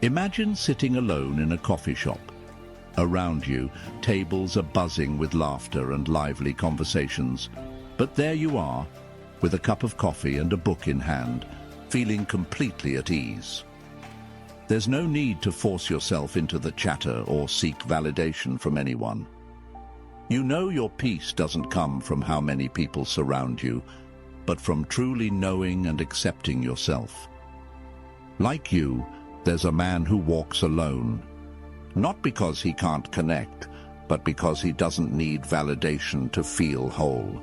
Imagine sitting alone in a coffee shop. Around you, tables are buzzing with laughter and lively conversations. But there you are, with a cup of coffee and a book in hand, feeling completely at ease. There's no need to force yourself into the chatter or seek validation from anyone. You know your peace doesn't come from how many people surround you, but from truly knowing and accepting yourself. Like you, there's a man who walks alone, not because he can't connect, but because he doesn't need validation to feel whole.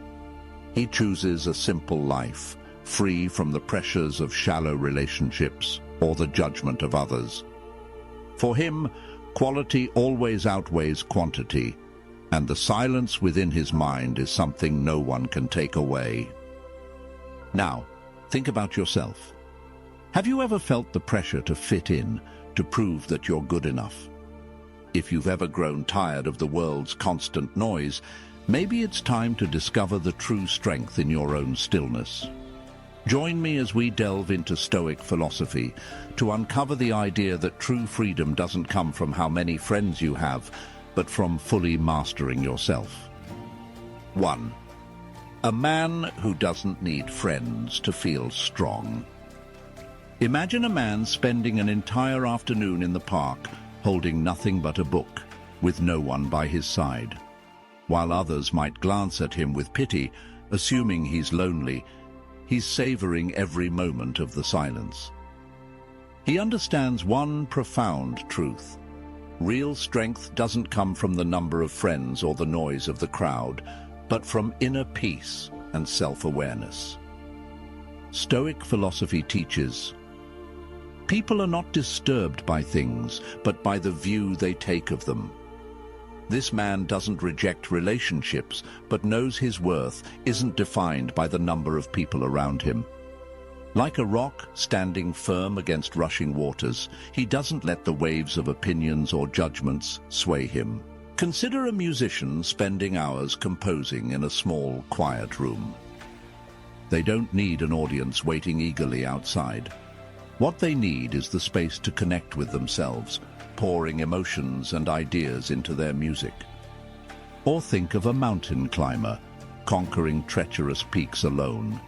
He chooses a simple life, free from the pressures of shallow relationships or the judgment of others. For him, quality always outweighs quantity, and the silence within his mind is something no one can take away. Now, think about yourself. Have you ever felt the pressure to fit in, to prove that you're good enough? If you've ever grown tired of the world's constant noise, maybe it's time to discover the true strength in your own stillness. Join me as we delve into Stoic philosophy to uncover the idea that true freedom doesn't come from how many friends you have, but from fully mastering yourself. 1. A man who doesn't need friends to feel strong. Imagine a man spending an entire afternoon in the park, holding nothing but a book, with no one by his side. While others might glance at him with pity, assuming he's lonely, he's savoring every moment of the silence. He understands one profound truth. Real strength doesn't come from the number of friends or the noise of the crowd, but from inner peace and self-awareness. Stoic philosophy teaches, people are not disturbed by things, but by the view they take of them. This man doesn't reject relationships, but knows his worth isn't defined by the number of people around him. Like a rock standing firm against rushing waters, he doesn't let the waves of opinions or judgments sway him. Consider a musician spending hours composing in a small, quiet room. They don't need an audience waiting eagerly outside. What they need is the space to connect with themselves, pouring emotions and ideas into their music. Or think of a mountain climber, conquering treacherous peaks alone.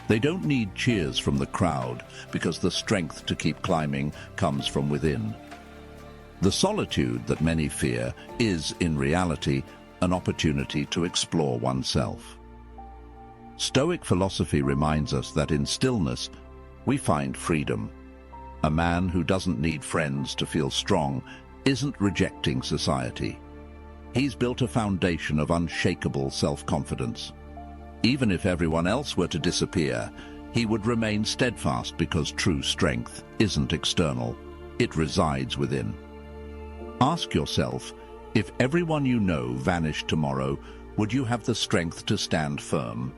They don't need cheers from the crowd, because the strength to keep climbing comes from within. The solitude that many fear is, in reality, an opportunity to explore oneself. Stoic philosophy reminds us that in stillness, we find freedom. A man who doesn't need friends to feel strong isn't rejecting society. He's built a foundation of unshakable self-confidence. Even if everyone else were to disappear, he would remain steadfast because true strength isn't external. It resides within. Ask yourself, if everyone you know vanished tomorrow, would you have the strength to stand firm?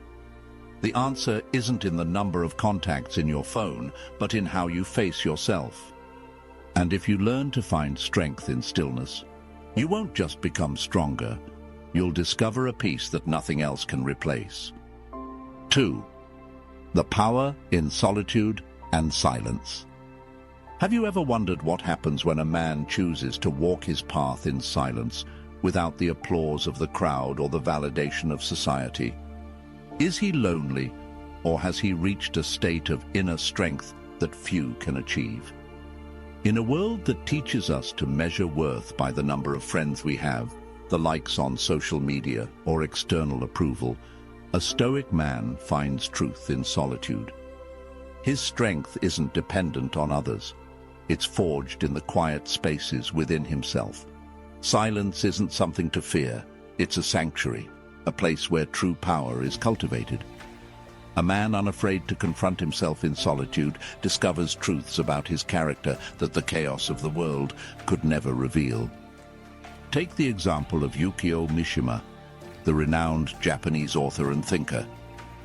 The answer isn't in the number of contacts in your phone, but in how you face yourself. And if you learn to find strength in stillness, you won't just become stronger, you'll discover a peace that nothing else can replace. 2. The power in solitude and silence. Have you ever wondered what happens when a man chooses to walk his path in silence, without the applause of the crowd or the validation of society? Is he lonely, or has he reached a state of inner strength that few can achieve? In a world that teaches us to measure worth by the number of friends we have, the likes on social media, or external approval, a Stoic man finds truth in solitude. His strength isn't dependent on others. It's forged in the quiet spaces within himself. Silence isn't something to fear, it's a sanctuary, a place where true power is cultivated. A man unafraid to confront himself in solitude discovers truths about his character that the chaos of the world could never reveal. Take the example of Yukio Mishima, the renowned Japanese author and thinker.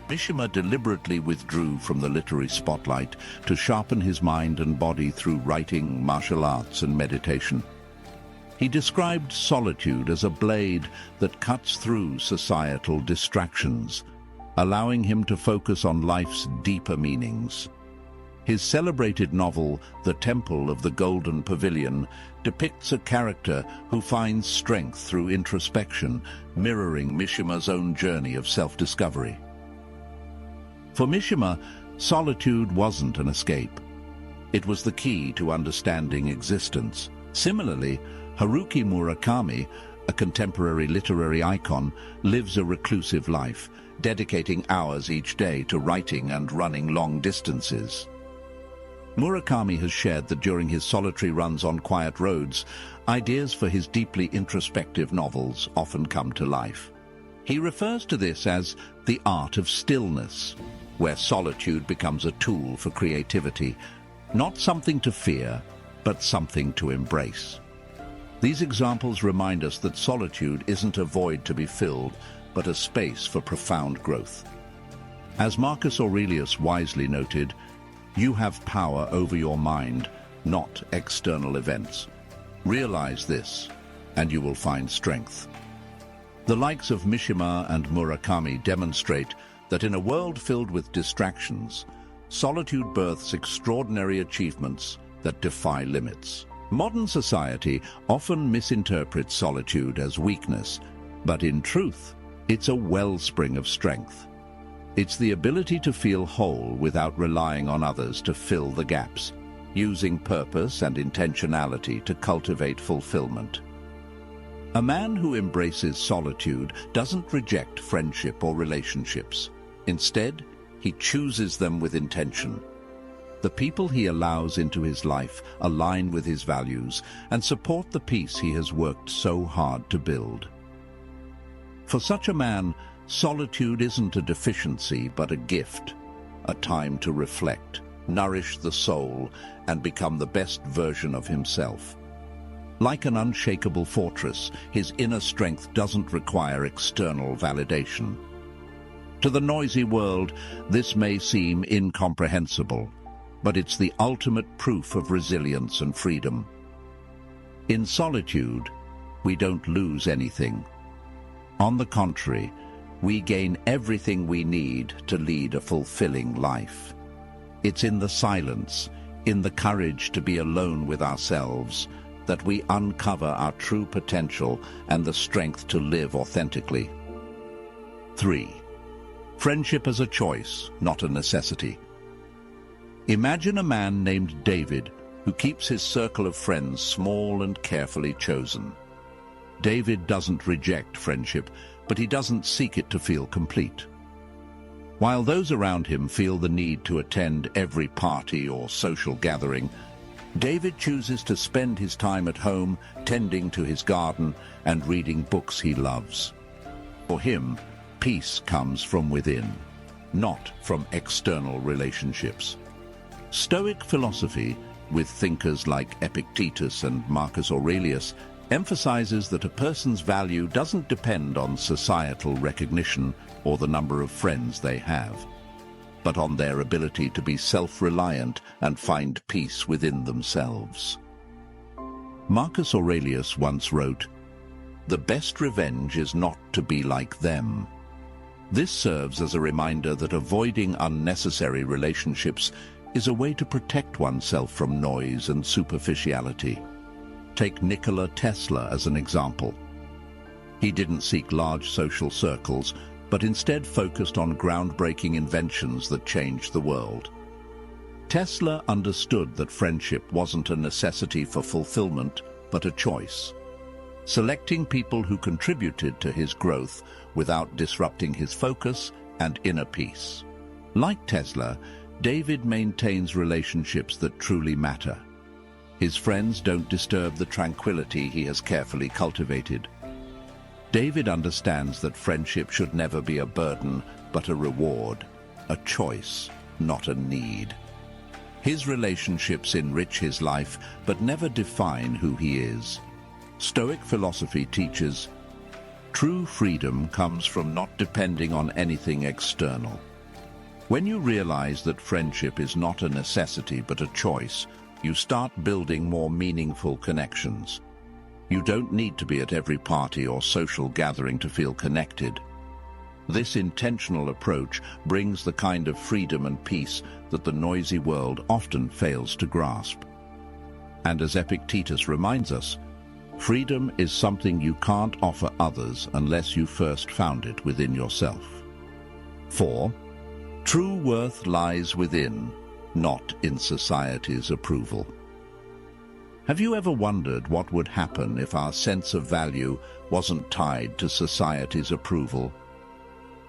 Mishima deliberately withdrew from the literary spotlight to sharpen his mind and body through writing, martial arts, and meditation. He described solitude as a blade that cuts through societal distractions, allowing him to focus on life's deeper meanings. His celebrated novel, The Temple of the Golden Pavilion, depicts a character who finds strength through introspection, mirroring Mishima's own journey of self-discovery. For Mishima, solitude wasn't an escape. It was the key to understanding existence. Similarly, Haruki Murakami, a contemporary literary icon, lives a reclusive life, dedicating hours each day to writing and running long distances. Murakami has shared that during his solitary runs on quiet roads, ideas for his deeply introspective novels often come to life. He refers to this as the art of stillness, where solitude becomes a tool for creativity, not something to fear, but something to embrace. These examples remind us that solitude isn't a void to be filled, but a space for profound growth. As Marcus Aurelius wisely noted, you have power over your mind, not external events. Realize this, and you will find strength. The likes of Mishima and Murakami demonstrate that in a world filled with distractions, solitude births extraordinary achievements that defy limits. Modern society often misinterprets solitude as weakness, but in truth, it's a wellspring of strength. It's the ability to feel whole without relying on others to fill the gaps, using purpose and intentionality to cultivate fulfillment. A man who embraces solitude doesn't reject friendship or relationships. Instead, he chooses them with intention. The people he allows into his life align with his values and support the peace he has worked so hard to build. For such a man, solitude isn't a deficiency but a gift, a time to reflect, nourish the soul, and become the best version of himself. Like an unshakable fortress, his inner strength doesn't require external validation. To the noisy world, this may seem incomprehensible, but it's the ultimate proof of resilience and freedom. In solitude, we don't lose anything. On the contrary, we gain everything we need to lead a fulfilling life. It's in the silence, in the courage to be alone with ourselves, that we uncover our true potential and the strength to live authentically. 3. Friendship as a choice, not a necessity. Imagine a man named David who keeps his circle of friends small and carefully chosen. David doesn't reject friendship, but he doesn't seek it to feel complete. While those around him feel the need to attend every party or social gathering, David chooses to spend his time at home tending to his garden and reading books he loves. For him, peace comes from within, not from external relationships. Stoic philosophy, with thinkers like Epictetus and Marcus Aurelius, emphasizes that a person's value doesn't depend on societal recognition or the number of friends they have, but on their ability to be self-reliant and find peace within themselves. Marcus Aurelius once wrote, "The best revenge is not to be like them." This serves as a reminder that avoiding unnecessary relationships is a way to protect oneself from noise and superficiality. Take Nikola Tesla as an example. He didn't seek large social circles, but instead focused on groundbreaking inventions that changed the world. Tesla understood that friendship wasn't a necessity for fulfillment, but a choice. Selecting people who contributed to his growth without disrupting his focus and inner peace. Like Tesla, David maintains relationships that truly matter. His friends don't disturb the tranquility he has carefully cultivated. David understands that friendship should never be a burden, but a reward, a choice, not a need. His relationships enrich his life, but never define who he is. Stoic philosophy teaches, true freedom comes from not depending on anything external. When you realize that friendship is not a necessity but a choice, you start building more meaningful connections. You don't need to be at every party or social gathering to feel connected. This intentional approach brings the kind of freedom and peace that the noisy world often fails to grasp. And as Epictetus reminds us, freedom is something you can't offer others unless you first found it within yourself. 4. True worth lies within, not in society's approval. Have you ever wondered what would happen if our sense of value wasn't tied to society's approval?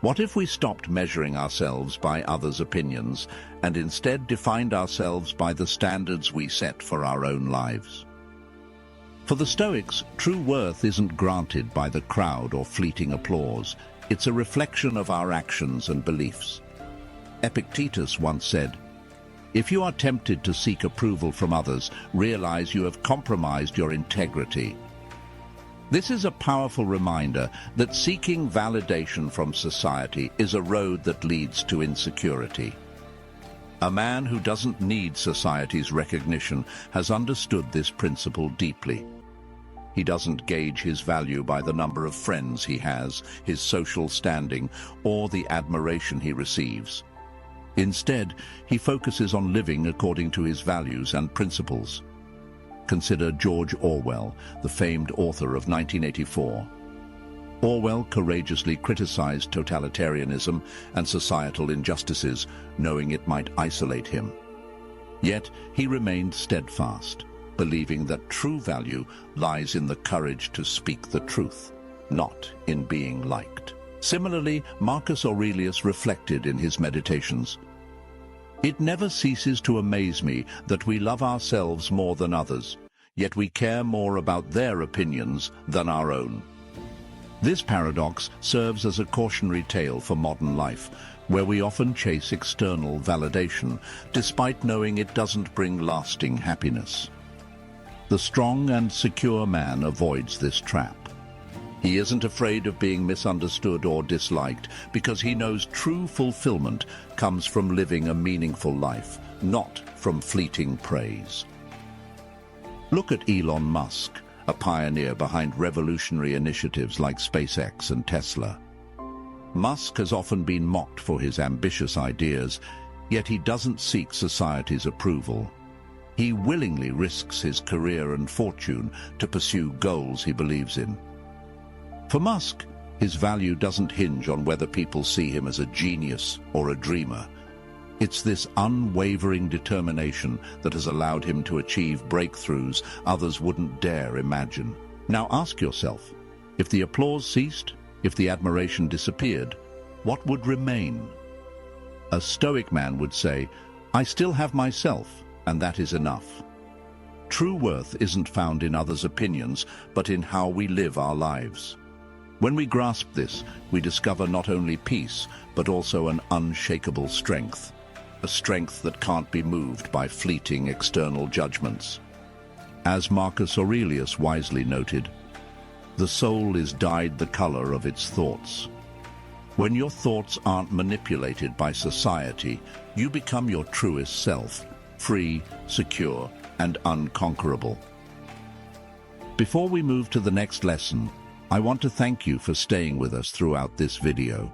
What if we stopped measuring ourselves by others' opinions and instead defined ourselves by the standards we set for our own lives? For the Stoics, true worth isn't granted by the crowd or fleeting applause. It's a reflection of our actions and beliefs. Epictetus once said, "If you are tempted to seek approval from others, realize you have compromised your integrity." This is a powerful reminder that seeking validation from society is a road that leads to insecurity. A man who doesn't need society's recognition has understood this principle deeply. He doesn't gauge his value by the number of friends he has, his social standing, or the admiration he receives. Instead, he focuses on living according to his values and principles. Consider George Orwell, the famed author of 1984. Orwell courageously criticized totalitarianism and societal injustices, knowing it might isolate him. Yet he remained steadfast, believing that true value lies in the courage to speak the truth, not in being liked. Similarly, Marcus Aurelius reflected in his meditations, "It never ceases to amaze me that we love ourselves more than others, yet we care more about their opinions than our own." This paradox serves as a cautionary tale for modern life, where we often chase external validation, despite knowing it doesn't bring lasting happiness. The strong and secure man avoids this trap. He isn't afraid of being misunderstood or disliked because he knows true fulfillment comes from living a meaningful life, not from fleeting praise. Look at Elon Musk, a pioneer behind revolutionary initiatives like SpaceX and Tesla. Musk has often been mocked for his ambitious ideas, yet he doesn't seek society's approval. He willingly risks his career and fortune to pursue goals he believes in. For Musk, his value doesn't hinge on whether people see him as a genius or a dreamer. It's this unwavering determination that has allowed him to achieve breakthroughs others wouldn't dare imagine. Now ask yourself, if the applause ceased, if the admiration disappeared, what would remain? A Stoic man would say, "I still have myself, and that is enough." True worth isn't found in others' opinions, but in how we live our lives. When we grasp this, we discover not only peace, but also an unshakable strength, a strength that can't be moved by fleeting external judgments. As Marcus Aurelius wisely noted, "The soul is dyed the color of its thoughts." When your thoughts aren't manipulated by society, you become your truest self, free, secure, and unconquerable. Before we move to the next lesson, I want to thank you for staying with us throughout this video.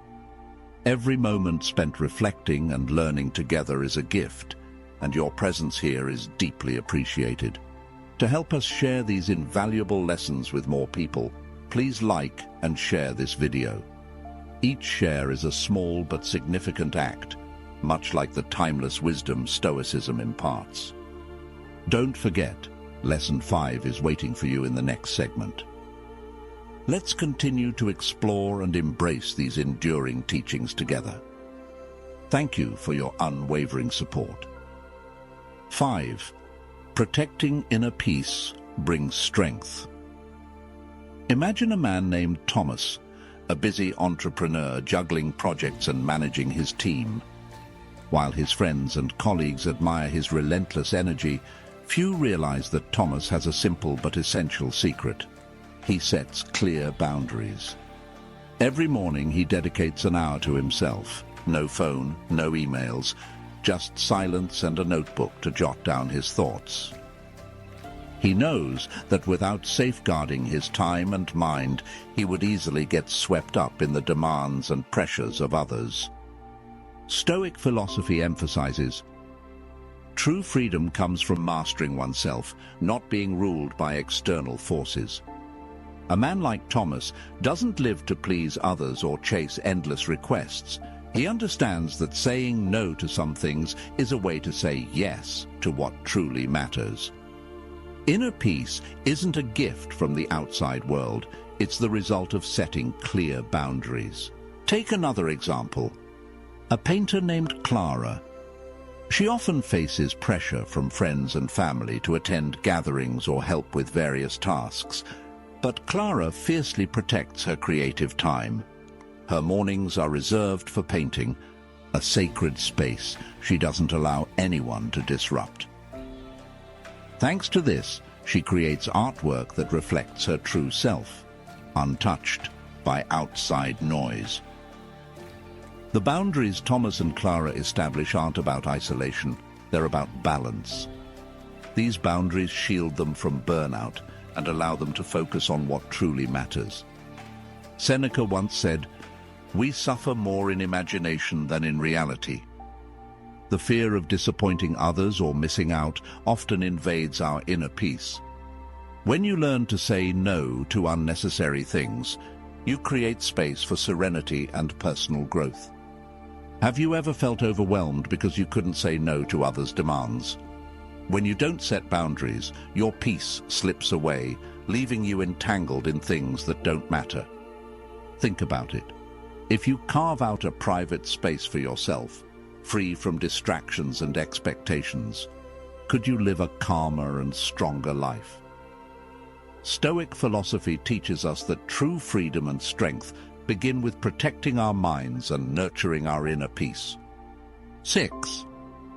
Every moment spent reflecting and learning together is a gift, and your presence here is deeply appreciated. To help us share these invaluable lessons with more people, please like and share this video. Each share is a small but significant act, much like the timeless wisdom Stoicism imparts. Don't forget, Lesson 5 is waiting for you in the next segment. Let's continue to explore and embrace these enduring teachings together. Thank you for your unwavering support. 5. Protecting inner peace brings strength. Imagine a man named Thomas, a busy entrepreneur juggling projects and managing his team. While his friends and colleagues admire his relentless energy, few realize that Thomas has a simple but essential secret. He sets clear boundaries. Every morning he dedicates an hour to himself. No phone, no emails, just silence and a notebook to jot down his thoughts. He knows that without safeguarding his time and mind, he would easily get swept up in the demands and pressures of others. Stoic philosophy emphasizes, true freedom comes from mastering oneself, not being ruled by external forces. A man like Thomas doesn't live to please others or chase endless requests. He understands that saying no to some things is a way to say yes to what truly matters. Inner peace isn't a gift from the outside world, it's the result of setting clear boundaries. Take another example. A painter named Clara. She often faces pressure from friends and family to attend gatherings or help with various tasks. But Clara fiercely protects her creative time. Her mornings are reserved for painting, a sacred space she doesn't allow anyone to disrupt. Thanks to this, she creates artwork that reflects her true self, untouched by outside noise. The boundaries Thomas and Clara establish aren't about isolation, they're about balance. These boundaries shield them from burnout and allow them to focus on what truly matters. Seneca once said, "We suffer more in imagination than in reality." The fear of disappointing others or missing out often invades our inner peace. When you learn to say no to unnecessary things, you create space for serenity and personal growth. Have you ever felt overwhelmed because you couldn't say no to others' demands? When you don't set boundaries, your peace slips away, leaving you entangled in things that don't matter. Think about it. If you carve out a private space for yourself, free from distractions and expectations, could you live a calmer and stronger life? Stoic philosophy teaches us that true freedom and strength begin with protecting our minds and nurturing our inner peace. 6.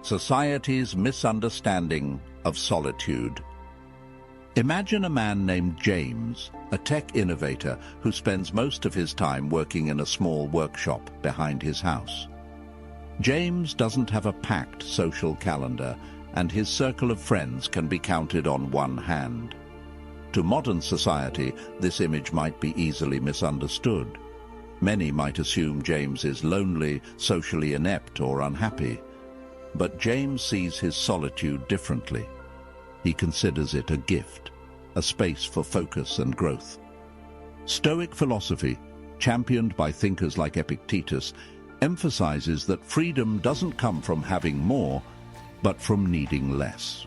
Society's misunderstanding of solitude. Imagine a man named James, a tech innovator who spends most of his time working in a small workshop behind his house. James doesn't have a packed social calendar, and his circle of friends can be counted on one hand. To modern society, this image might be easily misunderstood. Many might assume James is lonely, socially inept, or unhappy. But James sees his solitude differently. He considers it a gift, a space for focus and growth. Stoic philosophy, championed by thinkers like Epictetus, emphasizes that freedom doesn't come from having more, but from needing less.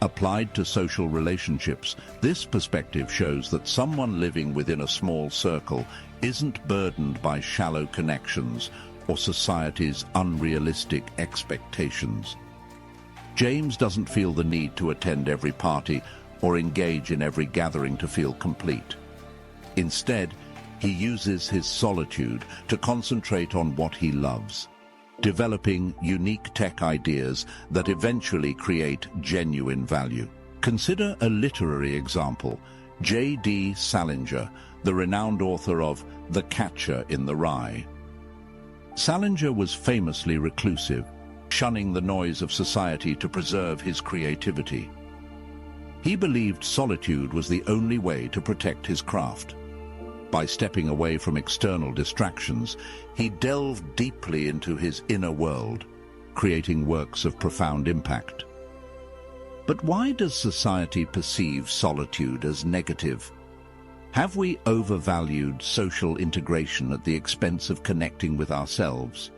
Applied to social relationships, this perspective shows that someone living within a small circle isn't burdened by shallow connections or society's unrealistic expectations. James doesn't feel the need to attend every party or engage in every gathering to feel complete. Instead, he uses his solitude to concentrate on what he loves, developing unique tech ideas that eventually create genuine value. Consider a literary example, J.D. Salinger, the renowned author of The Catcher in the Rye. Salinger was famously reclusive, shunning the noise of society to preserve his creativity. He believed solitude was the only way to protect his craft. By stepping away from external distractions, he delved deeply into his inner world, creating works of profound impact. But why does society perceive solitude as negative? Have we overvalued social integration at the expense of connecting with ourselves?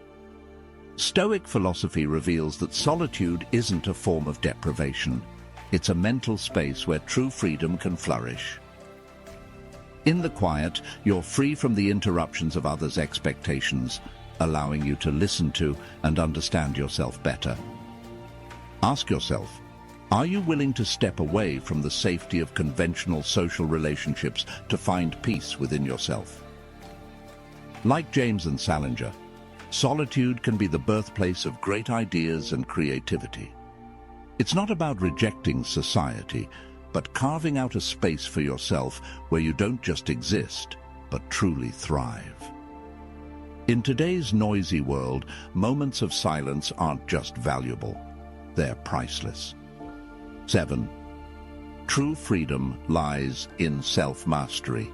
Stoic philosophy reveals that solitude isn't a form of deprivation. It's a mental space where true freedom can flourish. In the quiet, you're free from the interruptions of others' expectations, allowing you to listen to and understand yourself better. Ask yourself, are you willing to step away from the safety of conventional social relationships to find peace within yourself? Like James and Salinger, solitude can be the birthplace of great ideas and creativity. It's not about rejecting society, but carving out a space for yourself where you don't just exist, but truly thrive. In today's noisy world, moments of silence aren't just valuable, they're priceless. 7. true freedom lies in self-mastery.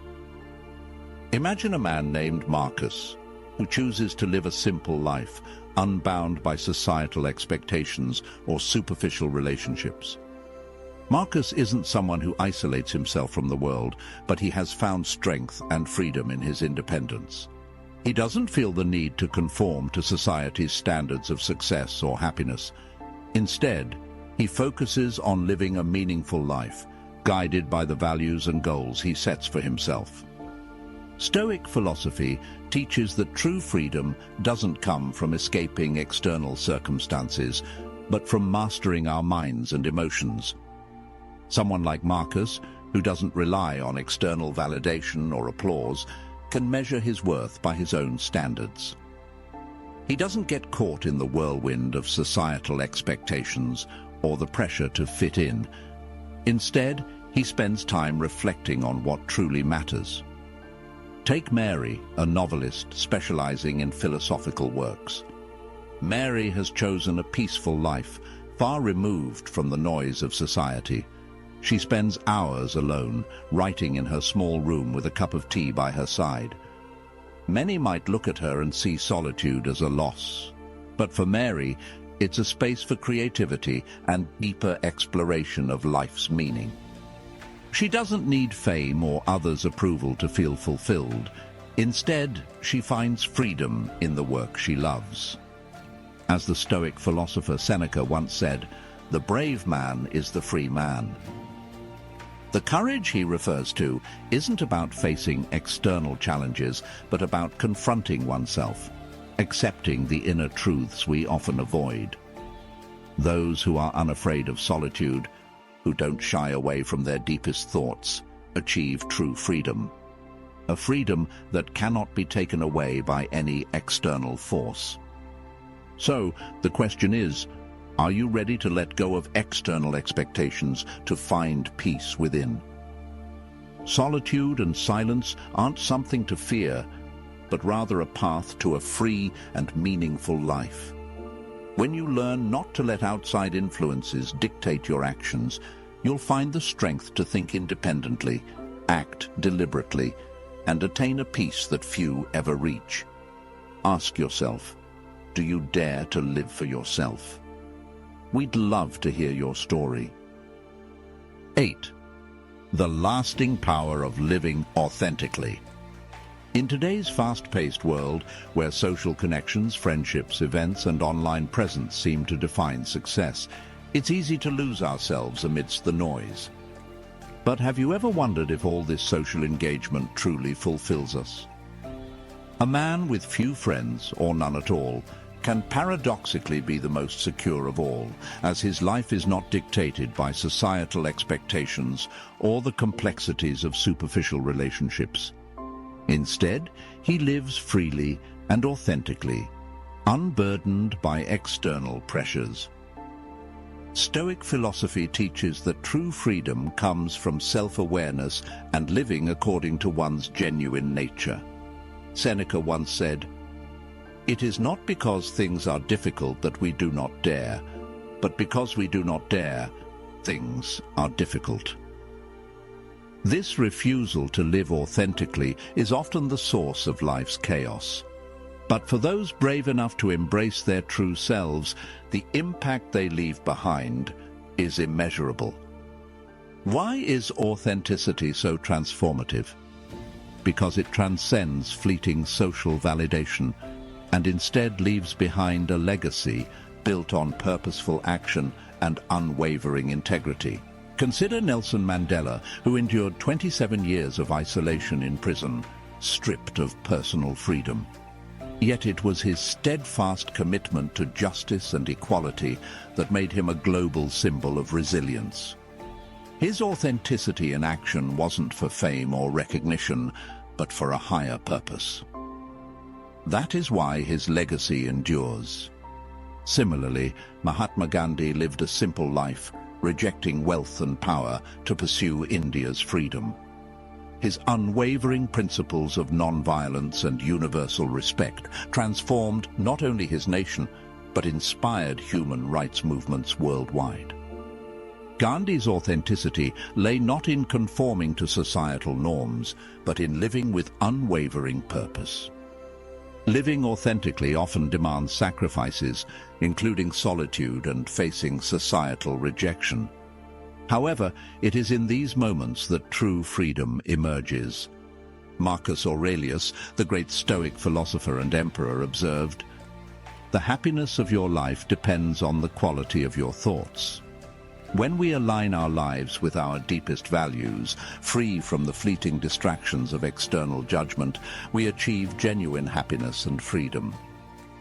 Imagine a man named Marcus, who chooses to live a simple life, unbound by societal expectations or superficial relationships. Marcus isn't someone who isolates himself from the world, but he has found strength and freedom in his independence. He doesn't feel the need to conform to society's standards of success or happiness. Instead, he focuses on living a meaningful life, guided by the values and goals he sets for himself. Stoic philosophy teaches that true freedom doesn't come from escaping external circumstances, but from mastering our minds and emotions. Someone like Marcus, who doesn't rely on external validation or applause, can measure his worth by his own standards. He doesn't get caught in the whirlwind of societal expectations or the pressure to fit in. Instead, he spends time reflecting on what truly matters. Take Mary, a novelist specializing in philosophical works. Mary has chosen a peaceful life, far removed from the noise of society. She spends hours alone, writing in her small room with a cup of tea by her side. Many might look at her and see solitude as a loss, but for Mary, it's a space for creativity and deeper exploration of life's meaning. She doesn't need fame or others' approval to feel fulfilled. Instead, she finds freedom in the work she loves. As the Stoic philosopher Seneca once said, "The brave man is the free man." The courage he refers to isn't about facing external challenges, but about confronting oneself, accepting the inner truths we often avoid. Those who are unafraid of solitude, who don't shy away from their deepest thoughts, achieve true freedom. A freedom that cannot be taken away by any external force. So, the question is, are you ready to let go of external expectations to find peace within? Solitude and silence aren't something to fear, but rather a path to a free and meaningful life. When you learn not to let outside influences dictate your actions, you'll find the strength to think independently, act deliberately, and attain a peace that few ever reach. Ask yourself, do you dare to live for yourself? We'd love to hear your story. 8. The lasting power of living authentically. In today's fast-paced world, where social connections, friendships, events, and online presence seem to define success, it's easy to lose ourselves amidst the noise. But have you ever wondered if all this social engagement truly fulfills us? A man with few friends, or none at all, can paradoxically be the most secure of all, as his life is not dictated by societal expectations or the complexities of superficial relationships. Instead, he lives freely and authentically, unburdened by external pressures. Stoic philosophy teaches that true freedom comes from self-awareness and living according to one's genuine nature. Seneca once said, "It is not because things are difficult that we do not dare, but because we do not dare, things are difficult." This refusal to live authentically is often the source of life's chaos. But for those brave enough to embrace their true selves, the impact they leave behind is immeasurable. Why is authenticity so transformative? Because it transcends fleeting social validation and instead leaves behind a legacy built on purposeful action and unwavering integrity. Consider Nelson Mandela, who endured 27 years of isolation in prison, stripped of personal freedom. Yet it was his steadfast commitment to justice and equality that made him a global symbol of resilience. His authenticity in action wasn't for fame or recognition, but for a higher purpose. That is why his legacy endures. Similarly, Mahatma Gandhi lived a simple life, rejecting wealth and power to pursue India's freedom. His unwavering principles of non-violence and universal respect transformed not only his nation, but inspired human rights movements worldwide. Gandhi's authenticity lay not in conforming to societal norms, but in living with unwavering purpose. Living authentically often demands sacrifices, including solitude and facing societal rejection. However, it is in these moments that true freedom emerges. Marcus Aurelius, the great Stoic philosopher and emperor, observed, "The happiness of your life depends on the quality of your thoughts." When we align our lives with our deepest values, free from the fleeting distractions of external judgment, we achieve genuine happiness and freedom.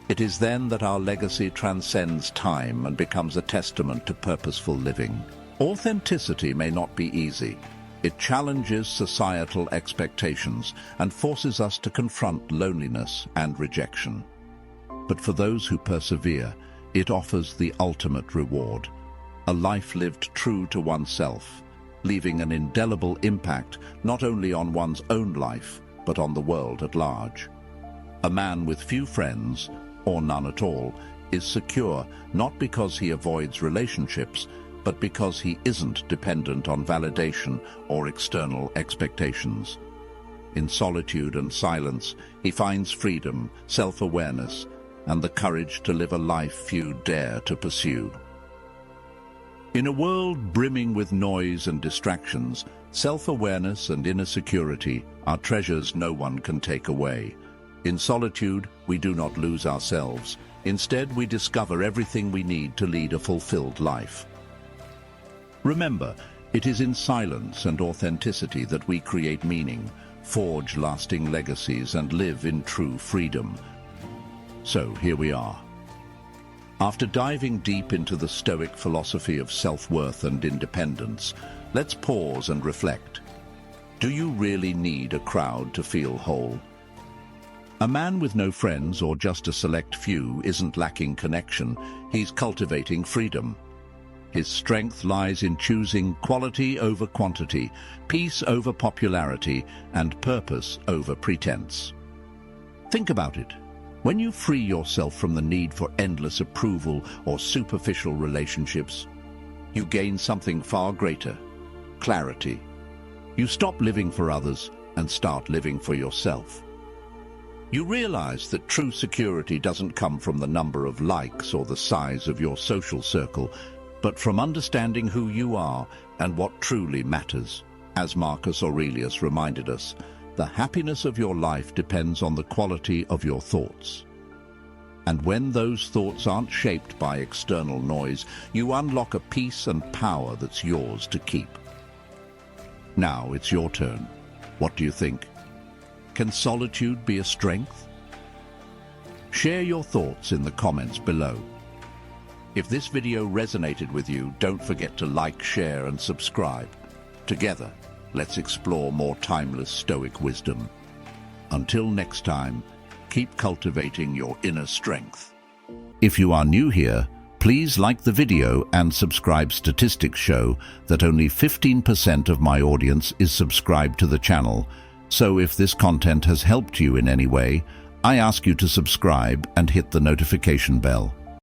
It is then that our legacy transcends time and becomes a testament to purposeful living. Authenticity may not be easy. It challenges societal expectations and forces us to confront loneliness and rejection. But for those who persevere, it offers the ultimate reward. A life lived true to oneself, leaving an indelible impact not only on one's own life, but on the world at large. A man with few friends, or none at all, is secure not because he avoids relationships, but because he isn't dependent on validation or external expectations. In solitude and silence, he finds freedom, self-awareness, and the courage to live a life few dare to pursue. In a world brimming with noise and distractions, self-awareness and inner security are treasures no one can take away. In solitude, we do not lose ourselves. Instead, we discover everything we need to lead a fulfilled life. Remember, it is in silence and authenticity that we create meaning, forge lasting legacies, and live in true freedom. So, here we are. After diving deep into the Stoic philosophy of self-worth and independence, let's pause and reflect. Do you really need a crowd to feel whole? A man with no friends or just a select few isn't lacking connection, he's cultivating freedom. His strength lies in choosing quality over quantity, peace over popularity, and purpose over pretense. Think about it. When you free yourself from the need for endless approval or superficial relationships, you gain something far greater: clarity. You stop living for others and start living for yourself. You realize that true security doesn't come from the number of likes or the size of your social circle, but from understanding who you are and what truly matters. As Marcus Aurelius reminded us, the happiness of your life depends on the quality of your thoughts. And when those thoughts aren't shaped by external noise, you unlock a peace and power that's yours to keep. Now it's your turn. What do you think? Can solitude be a strength? Share your thoughts in the comments below. If this video resonated with you, don't forget to like, share, and subscribe. Together, let's explore more timeless Stoic wisdom. Until next time, keep cultivating your inner strength. If you are new here, please like the video and subscribe. Statistics show that only 15% of my audience is subscribed to the channel, so if this content has helped you in any way, I ask you to subscribe and hit the notification bell.